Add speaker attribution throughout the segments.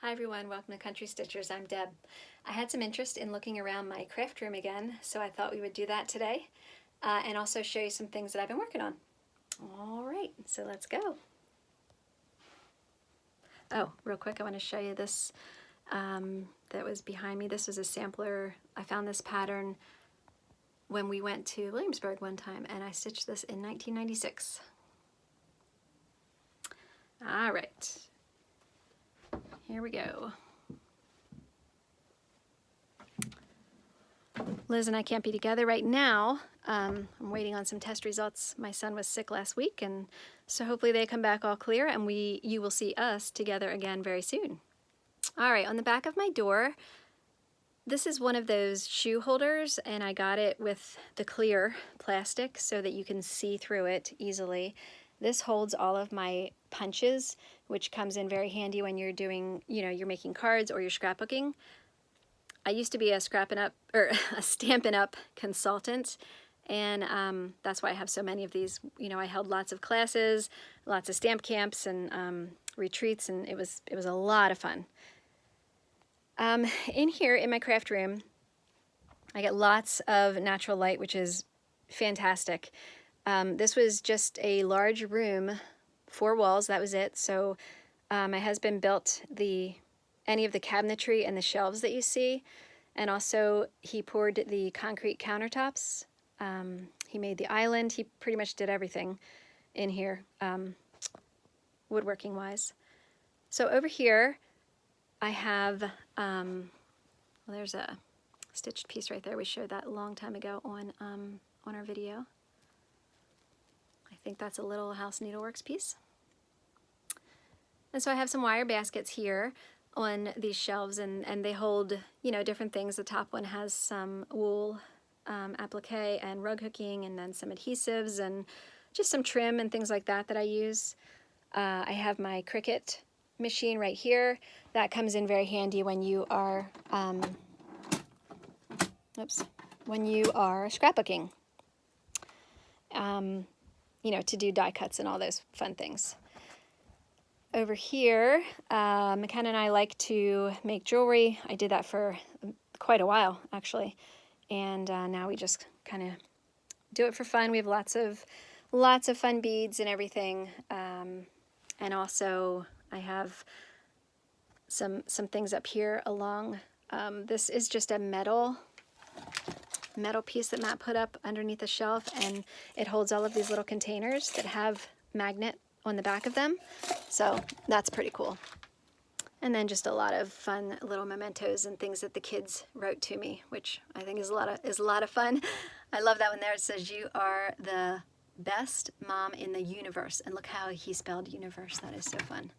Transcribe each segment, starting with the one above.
Speaker 1: Hi everyone, welcome to Country Stitchers. I'm Deb. I had some interest in looking around my craft room again, so I thought we would do that today and also show you some things that I've been working on. All right, so let's go. Oh, real quick, I want to show you this that was behind me. This was a sampler. I found this pattern when we went to Williamsburg one time, and I stitched this in 1996. All right. Here we go. Liz and I can't be together right now. I'm waiting on some test results. My son was sick last week, and so hopefully they come back all clear and you will see us together again very soon. All right, on the back of my door, this is one of those shoe holders, and I got it with the clear plastic so that you can see through it easily. This holds all of my punches, which comes in very handy when you're doing, you're making cards or you're scrapbooking. I used to be a Stampin' Up consultant, and that's why I have so many of these. I held lots of classes, lots of stamp camps and retreats, and it was a lot of fun. In here in my craft room, I get lots of natural light, which is fantastic. This was just a large room, 4 walls, that was it. So my husband built any of the cabinetry and the shelves that you see, and also he poured the concrete countertops. He made the island. He pretty much did everything in here, woodworking wise. So over here I have, well, there's a stitched piece right there. We showed that a long time ago on our video. I think that's a little House Needleworks piece. And so I have some wire baskets here on these shelves, and they hold, different things. The top one has some wool applique and rug hooking, and then some adhesives and just some trim and things like that I use. I have my Cricut machine right here. That comes in very handy when you are, scrapbooking. To do die cuts and all those fun things. Over here, McKenna and I like to make jewelry. I did that for quite a while, actually, and now we just kind of do it for fun. We have lots of fun beads and everything, and also I have some things up here along. This is just a metal piece that Matt put up underneath a shelf, and it holds all of these little containers that have magnet on the back of them, so that's pretty cool. And then just a lot of fun little mementos and things that the kids wrote to me, which I think is a lot of fun. I love that one there. It says, "You are the best mom in the universe," and look how he spelled universe. That is so fun.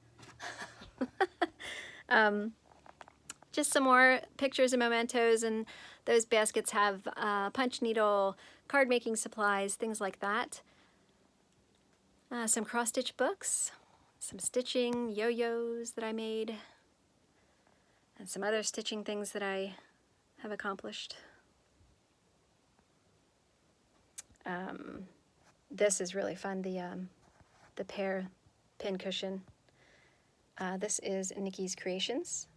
Speaker 1: Just some more pictures and mementos, and those baskets have punch needle, card making supplies, things like that. Some cross-stitch books, some stitching yo-yos that I made, and some other stitching things that I have accomplished. This is really fun, the Pear Pin Cushion. This is Nikki's Creations.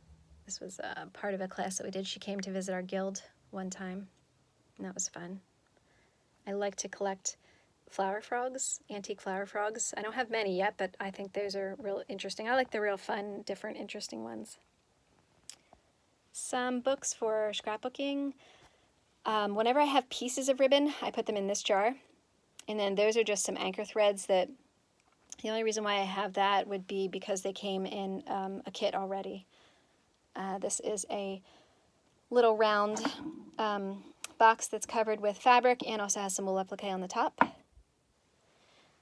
Speaker 1: This was part of a class that we did. She came to visit our guild one time, and that was fun. I like to collect flower frogs, antique flower frogs. I don't have many yet, but I think those are real interesting. I like the real fun, different, interesting ones. Some books for scrapbooking. Whenever I have pieces of ribbon, I put them in this jar, and then those are just some anchor threads that the only reason why I have that would be because they came in a kit already. This is a little round box that's covered with fabric and also has some wool applique on the top.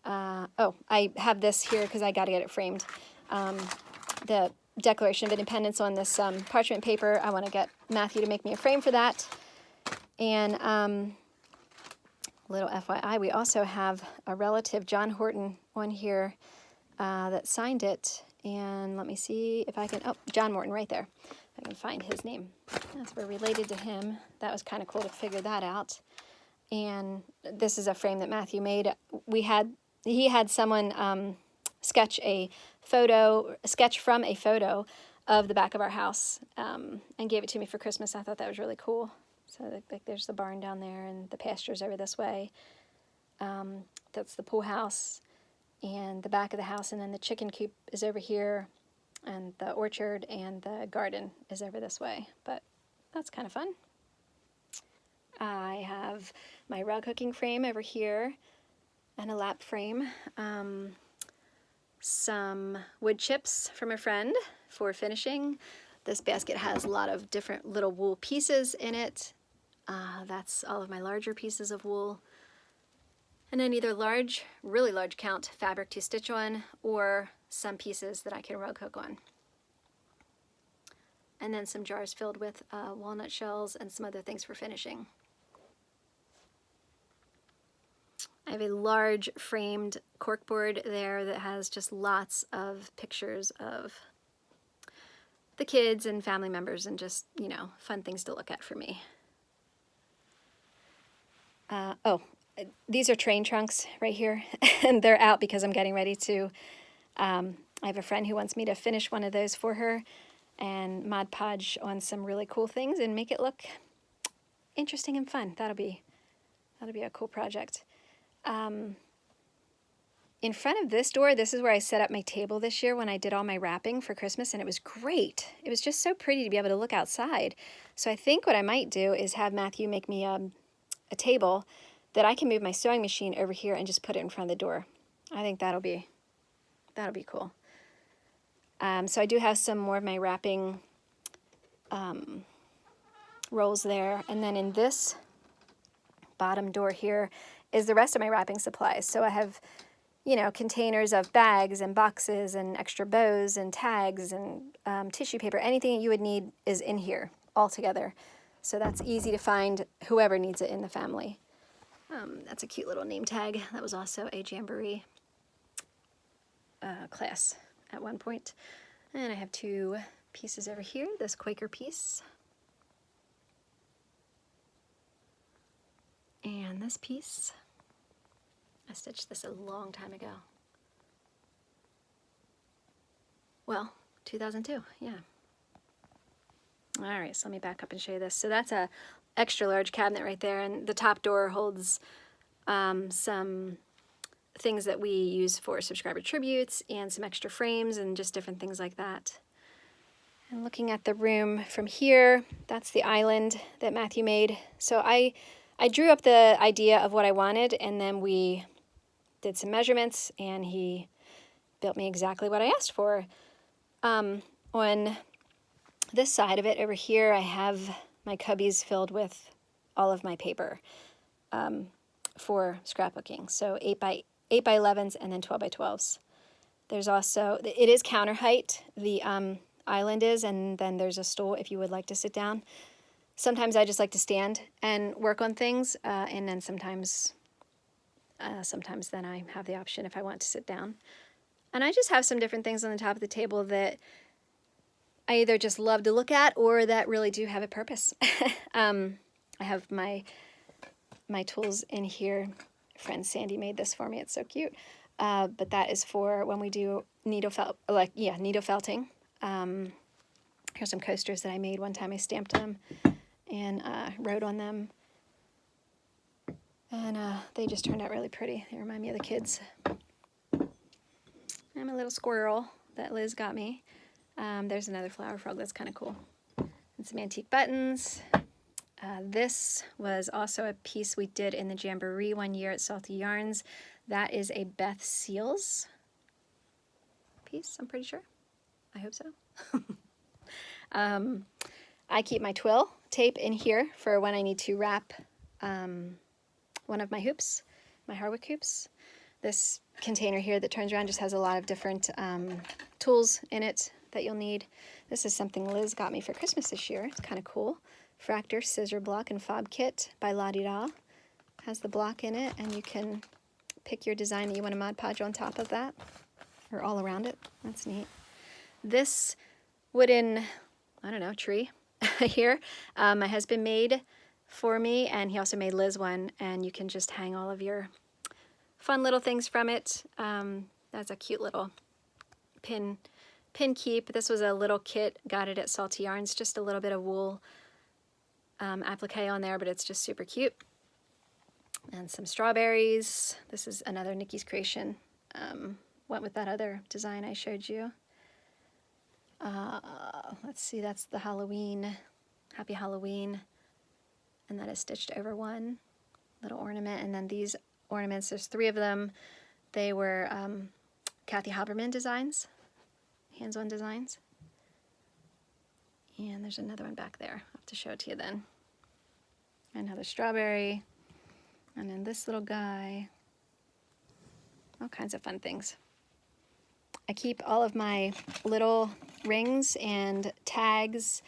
Speaker 1: I have this here because I got to get it framed. The Declaration of Independence on this parchment paper. I want to get Matthew to make me a frame for that. And little FYI, we also have a relative, John Horton, on here that signed it. And let me see if I can, John Morton right there. If I can find his name. That's we're related to him. That was kind of cool to figure that out. And this is a frame that Matthew made. He had someone sketch from a photo of the back of our house, and gave it to me for Christmas. I thought that was really cool. So like there's the barn down there and the pastures over this way. That's the pool house and the back of the house, and then the chicken coop is over here, and the orchard and the garden is over this way. But that's kind of fun. I have my rug hooking frame over here and a lap frame. Some wood chips from a friend for finishing. This basket has a lot of different little wool pieces in it. That's all of my larger pieces of wool. And then either large, really large count fabric to stitch on, or some pieces that I can rug hook on. And then some jars filled with walnut shells and some other things for finishing. I have a large framed corkboard there that has just lots of pictures of the kids and family members and just, you know, fun things to look at for me. These are train trunks right here, and they're out because I'm getting ready to, I have a friend who wants me to finish one of those for her and Mod Podge on some really cool things and make it look interesting and fun. That'll be a cool project. In front of this door, this is where I set up my table this year when I did all my wrapping for Christmas, and it was great. It was just so pretty to be able to look outside. So I think what I might do is have Matthew make me a table that I can move my sewing machine over here and just put it in front of the door. I think that'll be cool. So I do have some more of my wrapping rolls there, and then in this bottom door here is the rest of my wrapping supplies. So I have, you know, containers of bags and boxes and extra bows and tags and tissue paper. Anything you would need is in here all together. So that's easy to find whoever needs it in the family. That's a cute little name tag. That was also a Jamboree class at one point. And I have two pieces over here, this Quaker piece. And this piece. I stitched this a long time ago. Well, 2002, yeah. All right, so let me back up and show you this. So that's a extra large cabinet right there, and the top door holds some things that we use for subscriber tributes and some extra frames and just different things like that. And looking at the room from here, that's the island that Matthew made. So I drew up the idea of what I wanted, and then we did some measurements, and he built me exactly what I asked for. On this side of it over here, I have my cubbies filled with all of my paper for scrapbooking. So 8 by 11s and then 12 by 12s. There's also, it is counter height, the island is, and then there's a stool if you would like to sit down. Sometimes I just like to stand and work on things, and then sometimes then I have the option if I want to sit down. And I just have some different things on the top of the table that I either just love to look at or that really do have a purpose. I have my tools in here. Friend Sandy made this for me. It's so cute. But that is for when we do needle felting. Here's some coasters that I made one time. I stamped them and wrote on them. And they just turned out really pretty. They remind me of the kids. I'm a little squirrel that Liz got me. There's another flower frog that's kind of cool. And some antique buttons. This was also a piece we did in the Jamboree one year at Salty Yarns. That is a Beth Seals piece, I'm pretty sure. I hope so. I keep my twill tape in here for when I need to wrap one of my hoops, my Harwick hoops. This container here that turns around just has a lot of different tools in it that you'll need. This is something Liz got me for Christmas this year. It's kind of cool. Fractor scissor block and fob kit by La Di Da. Has the block in it, and you can pick your design that you want to Mod Podge on top of that, or all around it. That's neat. This wooden, I don't know, tree here, my husband made for me, and he also made Liz one, and you can just hang all of your fun little things from it. That's a cute little pin pin keep. This was a little kit, got it at Salty Yarns, just a little bit of wool applique on there, but it's just super cute. And some strawberries. This is another Nikki's creation. Went with that other design I showed you. Let's see, that's the Halloween, Happy Halloween. And that is stitched over one little ornament. And then these ornaments, there's 3 of them. They were Kathy Haberman designs, hands-on designs. And there's another one back there. I'll have to show it to you then. Another strawberry. And then this little guy. All kinds of fun things. I keep all of my little rings and tags,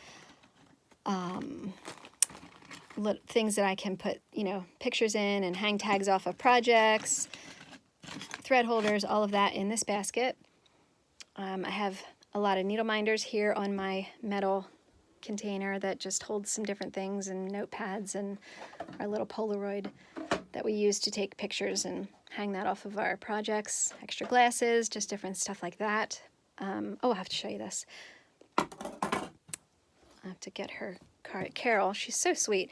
Speaker 1: things that I can put, you know, pictures in and hang tags off of projects, thread holders, all of that in this basket. I have a lot of needle minders here on my metal container that just holds some different things, and notepads, and our little Polaroid that we use to take pictures and hang that off of our projects, extra glasses, just different stuff like that. Oh, I'll have to show you this. I have to get her card. Carol, she's so sweet.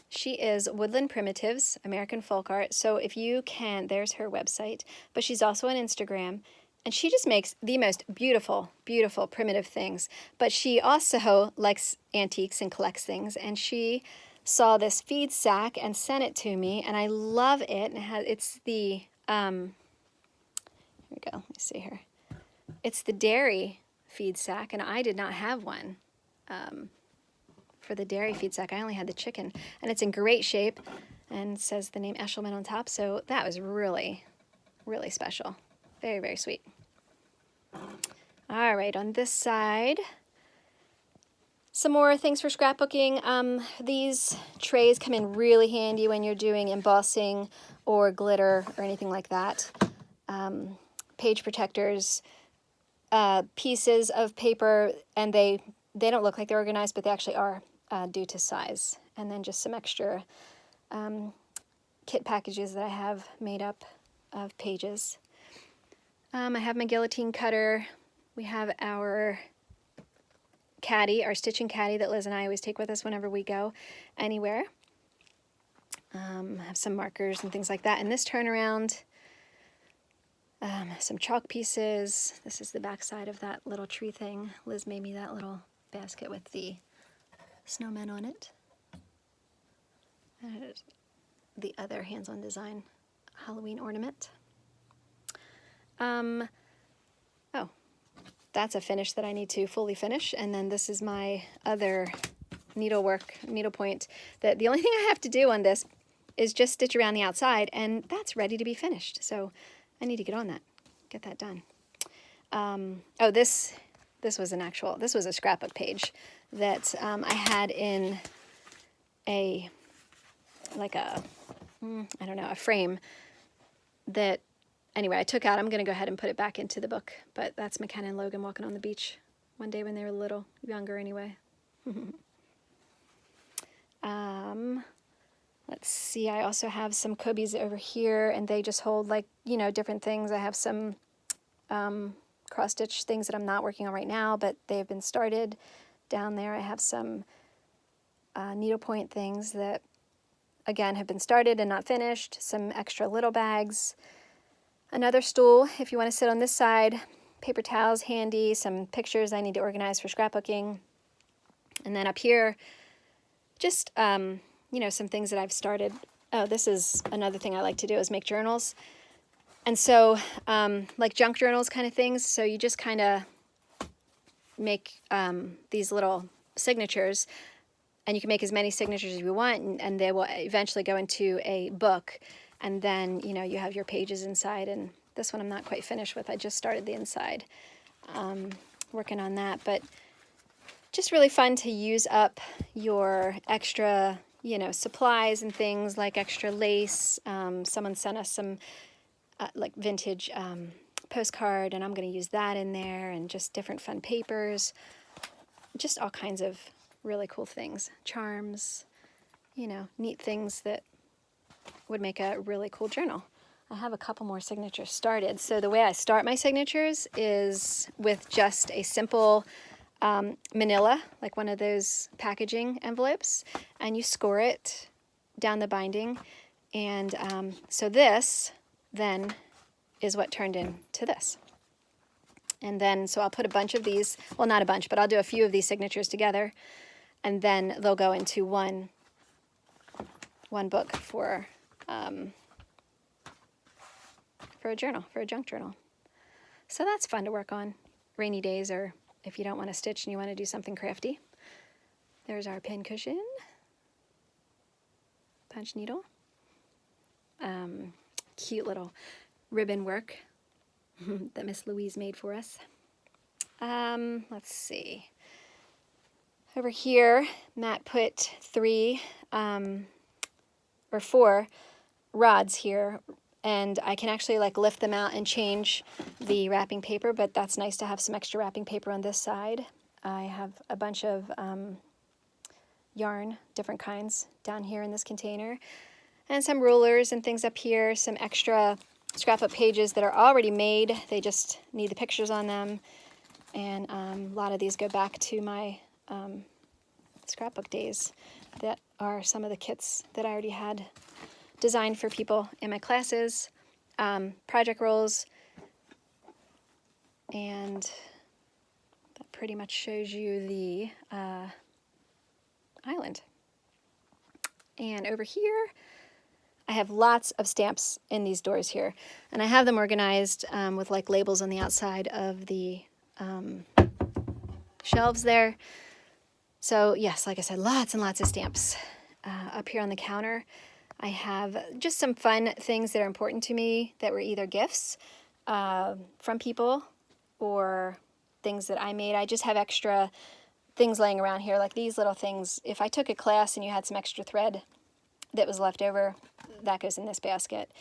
Speaker 1: She is Woodland Primitives, American Folk Art. So if you can, there's her website, but she's also on Instagram. And she just makes the most beautiful, beautiful primitive things. But she also likes antiques and collects things. And she saw this feed sack and sent it to me. And I love it. And it's the, here we go. Let me see here. It's the dairy feed sack. And I did not have one for the dairy feed sack. I only had the chicken. And it's in great shape. And says the name Eshelman on top. So that was really, really special. Very, very sweet. All right, on this side, some more things for scrapbooking. These trays come in really handy when you're doing embossing or glitter or anything like that. Page protectors, pieces of paper, and they don't look like they're organized, but they actually are due to size. And then just some extra kit packages that I have made up of pages. I have my guillotine cutter. We have our caddy, our stitching caddy that Liz and I always take with us whenever we go anywhere. I have some markers and things like that. And this turnaround, some chalk pieces. This is the back side of that little tree thing. Liz made me that little basket with the snowmen on it. The other hands-on design Halloween ornament. Oh, that's a finish that I need to fully finish. And then this is my other needlepoint. That the only thing I have to do on this is just stitch around the outside, and that's ready to be finished. So I need to get on that, get that done. Oh, this was a scrapbook page that I had in a frame that, anyway, I took out. I'm going to go ahead and put it back into the book. But that's McKenna and Logan walking on the beach one day when they were a little younger anyway. Let's see. I also have some Kobe's over here, and they just hold, like, you know, different things. I have some cross-stitch things that I'm not working on right now, but they've been started down there. I have some needlepoint things that, again, have been started and not finished. Some extra little bags. Another stool, if you want to sit on this side. Paper towels handy. Some pictures I need to organize for scrapbooking. And then up here, just, you know, some things that I've started. Oh, this is another thing I like to do, is make journals. And so, like junk journals kind of things. So you just kind of make these little signatures. And you can make as many signatures as you want, and they will eventually go into a book. And then, you know, you have your pages inside. And this one I'm not quite finished with. I just started the inside, working on that. But just really fun to use up your extra, you know, supplies and things, like extra lace. Someone sent us some like vintage postcard, and I'm going to use that in there, and just different fun papers. Just all kinds of really cool things. Charms, you know, neat things that would make a really cool journal. I have a couple more signatures started. So the way I start my signatures is with just a simple manila, like one of those packaging envelopes, and you score it down the binding. And so this then is what turned into this. And then, so I'll put a bunch of these, well, not a bunch, but I'll do a few of these signatures together, and then they'll go into one book for a journal, for a junk journal. So that's fun to work on rainy days, or if you don't want to stitch and you want to do something crafty. There's our pin cushion, punch needle, cute little ribbon work that Miss Louise made for us. Let's see. Over here, Matt put 3 or 4 rods here, and I can actually like lift them out and change the wrapping paper, but that's nice to have some extra wrapping paper on this side. I have a bunch of yarn, different kinds, down here in this container, and some rulers and things up here, some extra scrapbook pages that are already made. They just need the pictures on them, and a lot of these go back to my scrapbook days. That are some of the kits that I already had designed for people in my classes, project rolls, and that pretty much shows you the island. And over here, I have lots of stamps in these doors here, and I have them organized with like labels on the outside of the shelves there. So yes, like I said, lots and lots of stamps. Up here on the counter, I have just some fun things that are important to me that were either gifts from people or things that I made. I just have extra things laying around here, like these little things. If I took a class and you had some extra thread that was left over, that goes in this basket.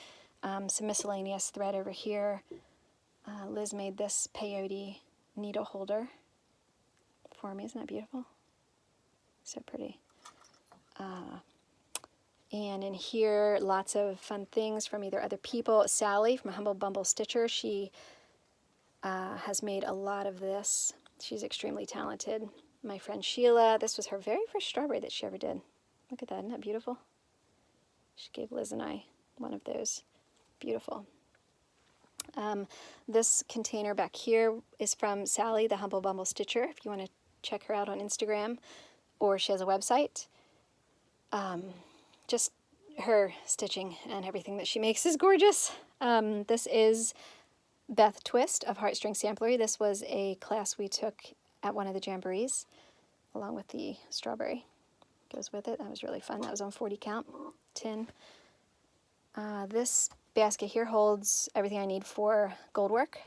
Speaker 1: Some miscellaneous thread over here. Liz made this peyote needle holder for me. Isn't that beautiful? So pretty. And in here, lots of fun things from either other people. Sally from Humble Bumble Stitcher, she has made a lot of this. She's extremely talented. My friend Sheila, this was her very first strawberry that she ever did. Look at that, isn't that beautiful? She gave Liz and I one of those. Beautiful. This container back here is from Sally, the Humble Bumble Stitcher, if you want to check her out on Instagram, or she has a website. Just her stitching and everything that she makes is gorgeous. This is Beth Twist of Heartstring Samplery. This was a class we took at one of the jamborees, along with the strawberry. Goes with it. That was really fun. That was on 40 count tin. This basket here holds everything I need for gold work.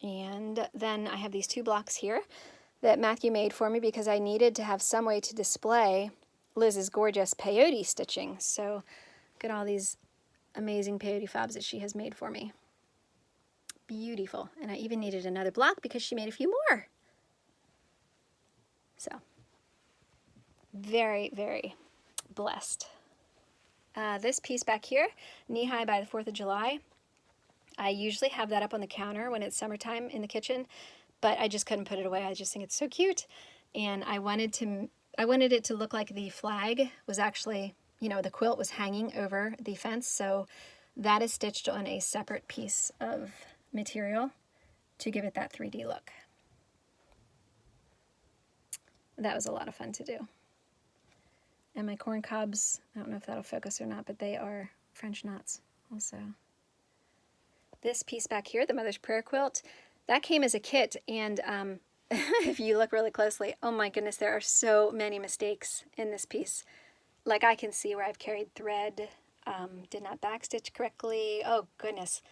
Speaker 1: And then I have these 2 blocks here that Matthew made for me because I needed to have some way to display Liz's gorgeous peyote stitching. So look at all these amazing peyote fobs that she has made for me. Beautiful. And I even needed another block because she made a few more. So very, very blessed. This piece back here, Knee High by the 4th of July. I usually have that up on the counter when it's summertime in the kitchen, but I just couldn't put it away. I just think it's so cute. And I wanted it to look like the flag was actually, you know, the quilt was hanging over the fence. So that is stitched on a separate piece of material to give it that 3D look. That was a lot of fun to do. And my corn cobs, I don't know if that'll focus or not, but they are French knots also. This piece back here, the Mother's Prayer quilt, that came as a kit, and if you look really closely, oh my goodness, there are so many mistakes in this piece. Like I can see where I've carried thread, did not backstitch correctly, oh goodness.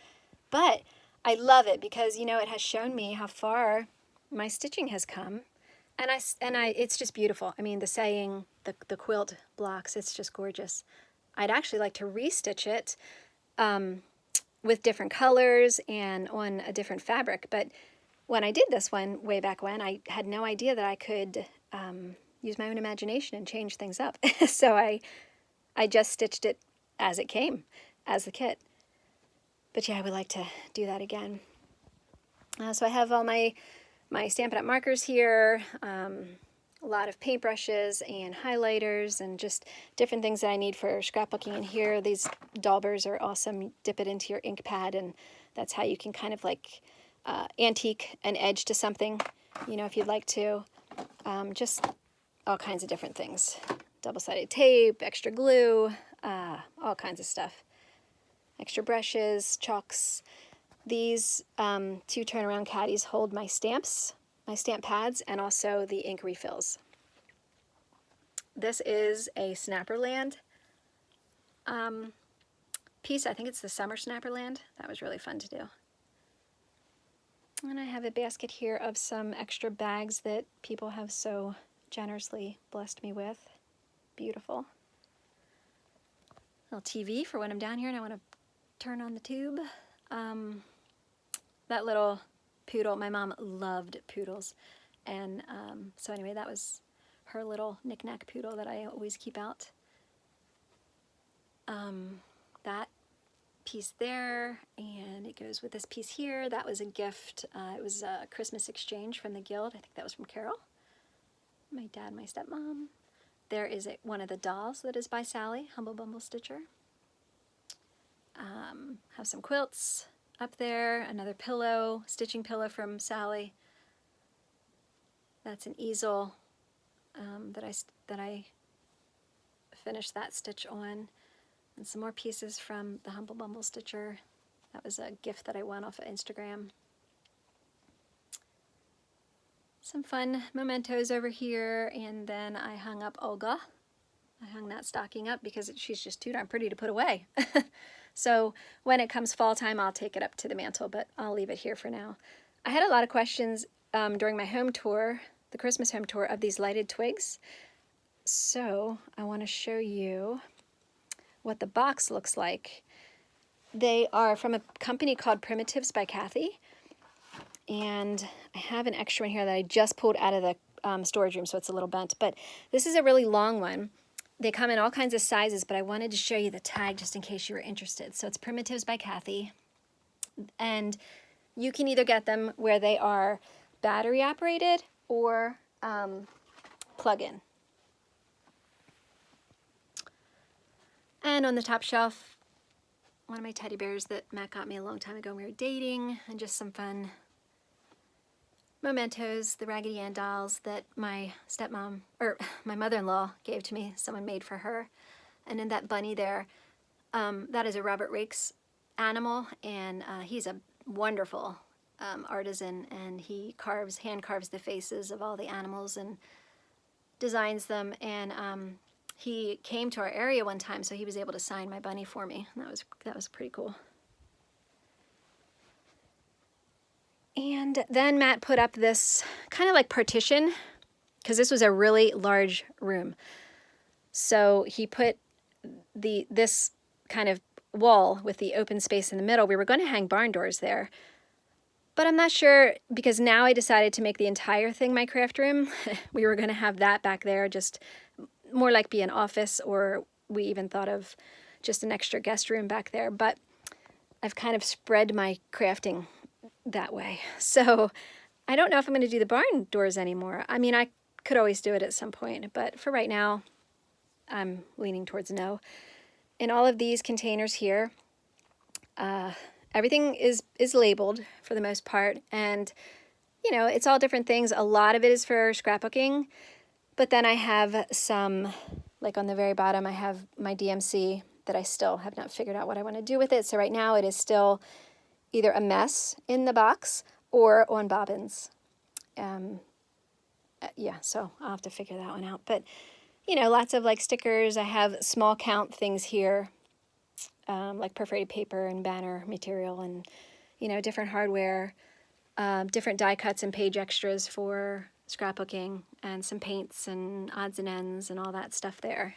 Speaker 1: But I love it because, you know, it has shown me how far my stitching has come, and it's just beautiful. I mean, the saying, the quilt blocks, it's just gorgeous. I'd actually like to restitch it with different colors and on a different fabric, but when I did this one way back when, I had no idea that I could use my own imagination and change things up. So I I just stitched it as it came, as the kit. But yeah, I would like to do that again. So I have all my Stampin' Up markers here, a lot of paintbrushes and highlighters and just different things that I need for scrapbooking in here. These daubers are awesome. You dip it into your ink pad, and that's how you can kind of like antique an edge to something, you know, if you'd like to. Just all kinds of different things. Double-sided tape, extra glue, all kinds of stuff. Extra brushes, chalks. These two turnaround caddies hold my stamps, my stamp pads, and also the ink refills. This is a Snapperland piece. I think it's the Summer Snapperland. That was really fun to do. And I have a basket here of some extra bags that people have so generously blessed me with. Beautiful. Little TV for when I'm down here and I want to turn on the tube. That little poodle, my mom loved poodles. And so anyway, that was her little knick-knack poodle that I always keep out. That piece there, and it goes with this piece here. That was a gift. It was a Christmas exchange from the Guild. I think that was from Carol, my dad, my stepmom. There is one of the dolls that is by Sally, Humble Bumble Stitcher. Have some quilts up there, another pillow, stitching pillow from Sally. That's an easel that I finished that stitch on. And some more pieces from the Humble Bumble Stitcher. That was a gift that I won off of Instagram. Some fun mementos over here, and then I hung up Olga. I hung that stocking up because she's just too darn pretty to put away. So when it comes fall time, I'll take it up to the mantle, but I'll leave it here for now. I had a lot of questions during my home tour, the Christmas home tour, of these lighted twigs. So I want to show you what the box looks like. They are from a company called Primitives by Kathy. And I have an extra one here that I just pulled out of the storage room, so it's a little bent. But this is a really long one. They come in all kinds of sizes, but I wanted to show you the tag just in case you were interested. So it's Primitives by Kathy. And you can either get them where they are battery operated or plug-in. And on the top shelf, one of my teddy bears that Matt got me a long time ago when we were dating, and just some fun mementos, the Raggedy Ann dolls that my stepmom, or my mother-in-law gave to me, someone made for her. And in that bunny there, that is a Robert Rakes animal, and he's a wonderful artisan, and he hand carves the faces of all the animals and designs them. And he came to our area one time, so he was able to sign my bunny for me. And that was pretty cool. And then Matt put up this kind of like partition, because this was a really large room. So he put this kind of wall with the open space in the middle. We were going to hang barn doors there, but I'm not sure, because now I decided to make the entire thing my craft room. We were going to have that back there, just more like be an office, or we even thought of just an extra guest room back there. But I've kind of spread my crafting that way. So I don't know if I'm going to do the barn doors anymore. I mean, I could always do it at some point, but for right now, I'm leaning towards no. In all of these containers here, everything is labeled for the most part, and you know, it's all different things. A lot of it is for scrapbooking, but then I have some, like on the very bottom, I have my DMC that I still have not figured out what I want to do with it. So right now it is still either a mess in the box or on bobbins. Yeah, so I'll have to figure that one out. But, you know, lots of like stickers. I have small count things here, like perforated paper and banner material and, you know, different hardware, different die cuts and page extras for scrapbooking, and some paints and odds and ends and all that stuff there.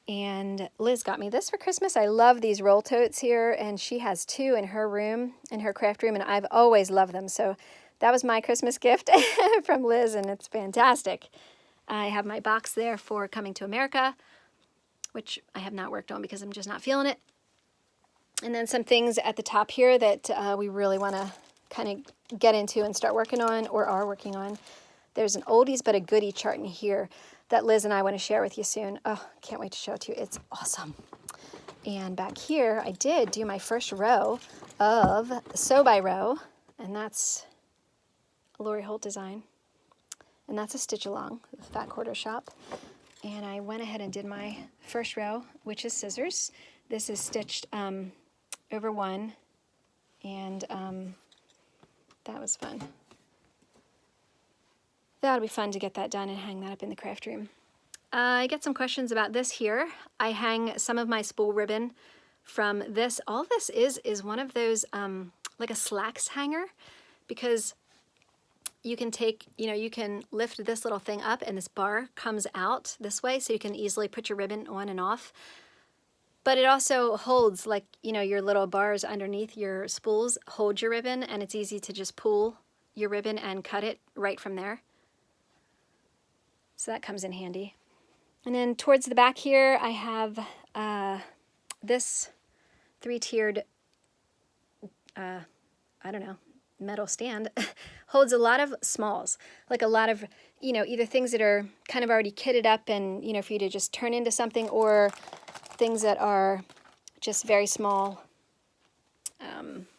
Speaker 1: And Liz got me this for Christmas. I love these roll totes here, and she has two in her room, in her craft room, and I've always loved them. So that was my Christmas gift from Liz, and it's fantastic. I have my box there for Coming to America, which I have not worked on because I'm just not feeling it. And then some things at the top here that we really want to kind of get into and start working on, or are working on. There's an oldies but a goodie chart in here that Liz and I want to share with you soon. Oh, can't wait to show it to you. It's awesome. And back here, I did do my first row of Sew by Row, and that's a Lori Holt design. And that's a stitch along, the Fat Quarter Shop. And I went ahead and did my first row, which is scissors. This is stitched over one, and that was fun. That'll be fun to get that done and hang that up in the craft room. I get some questions about this here. I hang some of my spool ribbon from this. All this is one of those, like a slacks hanger, because you can take, you can lift this little thing up and this bar comes out this way, so you can easily put your ribbon on and off. But it also holds, like, your little bars underneath your spools hold your ribbon, and it's easy to just pull your ribbon and cut it right from there. So that comes in handy. And then towards the back here, I have this 3-tiered, I don't know, metal stand. Holds a lot of smalls, like a lot of, either things that are kind of already kitted up and, for you to just turn into something, or things that are just very small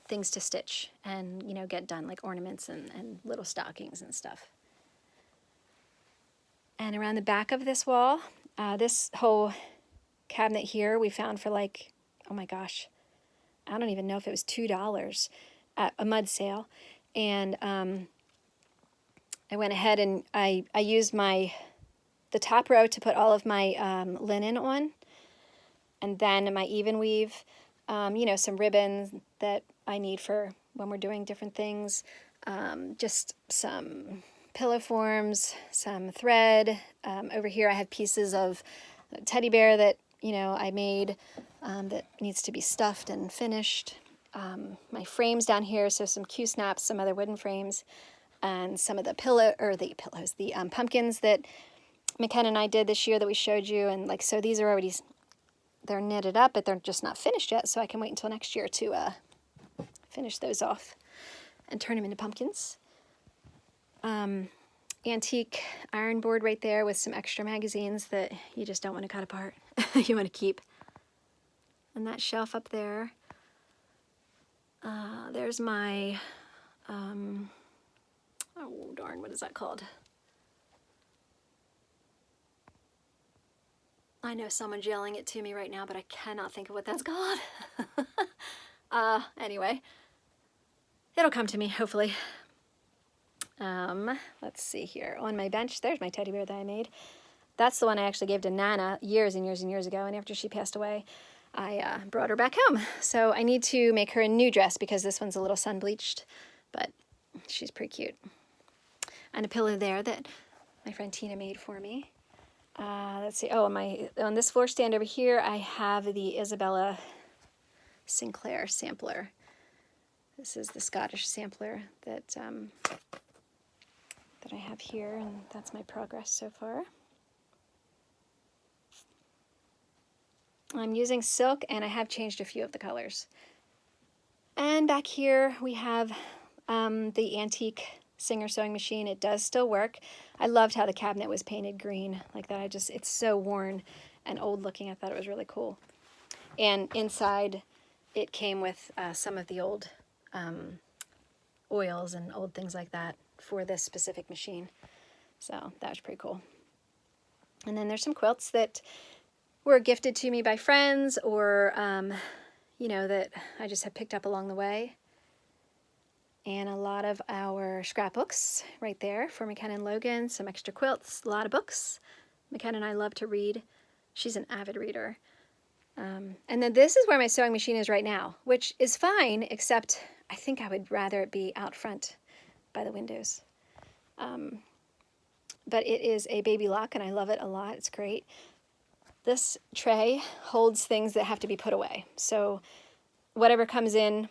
Speaker 1: things to stitch and, get done, like ornaments and little stockings and stuff. And around the back of this wall, this whole cabinet here we found for like, oh my gosh, I don't even know if it was $2 at a mud sale. And I went ahead and I used the top row to put all of my linen on, and then my even weave, some ribbons that I need for when we're doing different things, just some pillow forms, some thread. Over here I have pieces of teddy bear that I made that needs to be stuffed and finished. My frames down here, so some Q-snaps, some other wooden frames, and some of the the pumpkins that McKenna and I did this year that we showed you. And so these are already, they're knitted up, but they're just not finished yet, so I can wait until next year to finish those off and turn them into pumpkins. Antique iron board right there with some extra magazines that you just don't want to cut apart. You want to keep. And that shelf up there. There's my, oh darn, what is that called? I know someone's yelling it to me right now, but I cannot think of what that's called. Anyway, it'll come to me, hopefully. Let's see here. On my bench, there's my teddy bear that I made. That's the one I actually gave to Nana years and years and years ago, and after she passed away, I brought her back home. So I need to make her a new dress because this one's a little sun-bleached, but she's pretty cute. And a pillow there that my friend Tina made for me. Let's see. Oh, on this floor stand over here, I have the Isabella Sinclair sampler. This is the Scottish sampler that I have here, and that's my progress so far. I'm using silk, and I have changed a few of the colors. And back here we have the antique Singer sewing machine. It does still work. I loved how the cabinet was painted green like that. It's so worn and old looking. I thought it was really cool. And inside it came with some of the old oils and old things like that for this specific machine. So that was pretty cool. And then there's some quilts that were gifted to me by friends, or that I just have picked up along the way. And a lot of our scrapbooks right there for McKenna and Logan, some extra quilts, a lot of books. McKenna and I love to read. She's an avid reader. And then this is where my sewing machine is right now, which is fine, except I think I would rather it be out front by the windows. But it is a baby lock, and I love it a lot. It's great. This tray holds things that have to be put away. So whatever comes in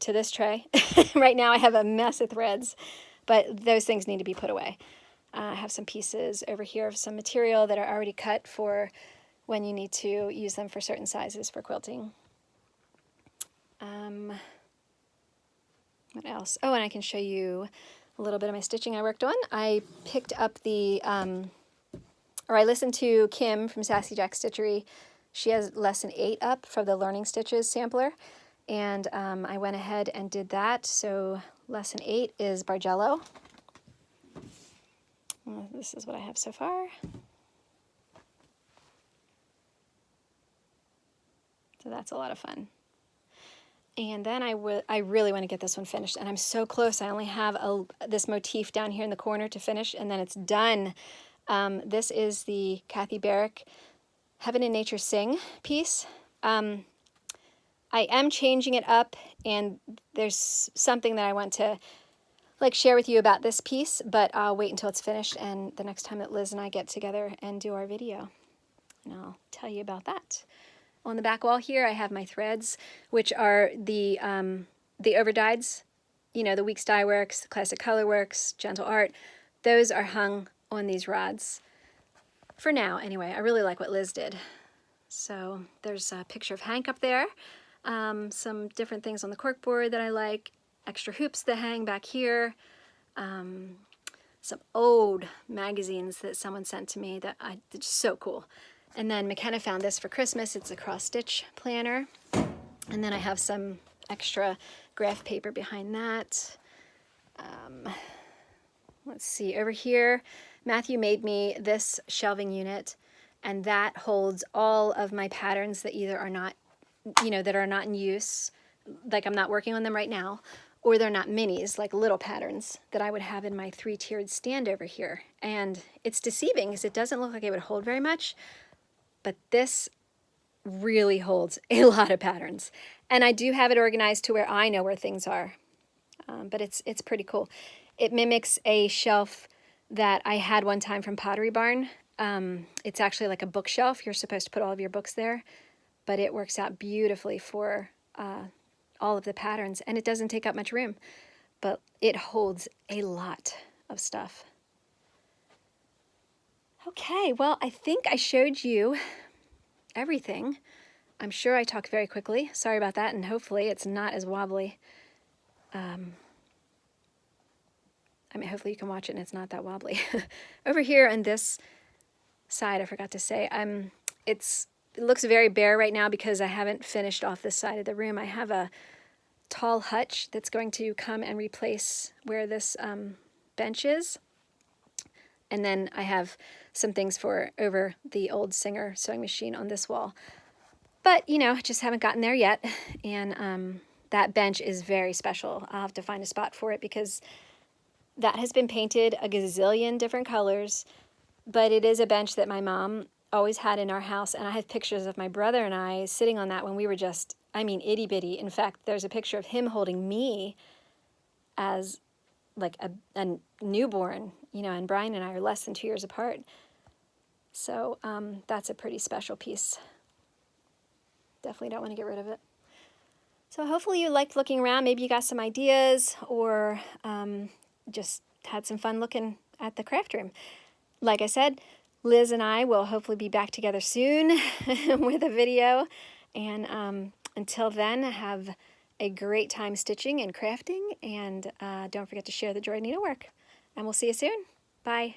Speaker 1: to this tray, right now I have a mess of threads, but those things need to be put away. I have some pieces over here of some material that are already cut for when you need to use them for certain sizes for quilting. What else? Oh, and I can show you a little bit of my stitching I worked on. I picked up the, or I listened to Kim from Sassy Jack Stitchery. She has lesson 8 up for the Learning Stitches sampler, and I went ahead and did that. So lesson 8 is Bargello. This is what I have so far. So that's a lot of fun. And then I really want to get this one finished, and I'm so close. I only have this motif down here in the corner to finish, and then it's done. This is the Kathy Barrick Heaven and Nature Sing piece. I am changing it up, and there's something that I want to share with you about this piece, but I'll wait until it's finished and the next time that Liz and I get together and do our video, and I'll tell you about that. On the back wall here, I have my threads, which are the overdyes, you know, the Weeks Dye Works, the Classic Color Works, Gentle Art. Those are hung on these rods. For now, anyway. I really like what Liz did. So there's a picture of Hank up there, some different things on the corkboard that I like, extra hoops that hang back here, some old magazines that someone sent to me that it's so cool. And then McKenna found this for Christmas. It's a cross-stitch planner. And then I have some extra graph paper behind that. Let's see, over here, Matthew made me this shelving unit, and that holds all of my patterns that either are not, you know, that are not in use, like I'm not working on them right now, or they're not minis, like little patterns that I would have in my 3-tiered stand over here. And it's deceiving because it doesn't look like it would hold very much, but this really holds a lot of patterns. And I do have it organized to where I know where things are, but it's pretty cool. It mimics a shelf that I had one time from Pottery Barn. It's actually like a bookshelf. You're supposed to put all of your books there, but it works out beautifully for all of the patterns, and it doesn't take up much room, but it holds a lot of stuff. Okay, well, I think I showed you everything. I'm sure I talked very quickly. Sorry about that, and hopefully it's not as wobbly. I mean, hopefully you can watch it and it's not that wobbly. Over here on this side, I forgot to say, it looks very bare right now because I haven't finished off this side of the room. I have a tall hutch that's going to come and replace where this bench is. And then I have some things for over the old Singer sewing machine on this wall. But, you know, just haven't gotten there yet. And that bench is very special. I'll have to find a spot for it because that has been painted a gazillion different colors. But it is a bench that my mom always had in our house. And I have pictures of my brother and I sitting on that when we were just, I mean, itty bitty. In fact, there's a picture of him holding me as like a newborn, you know, and Brian and I are less than 2 years apart. So that's a pretty special piece. Definitely don't want to get rid of it. So hopefully you liked looking around. Maybe you got some ideas or just had some fun looking at the craft room. Like I said, Liz and I will hopefully be back together soon with a video. And until then, have a great time stitching and crafting. And don't forget to share the Joy of Needlework. And we'll see you soon. Bye.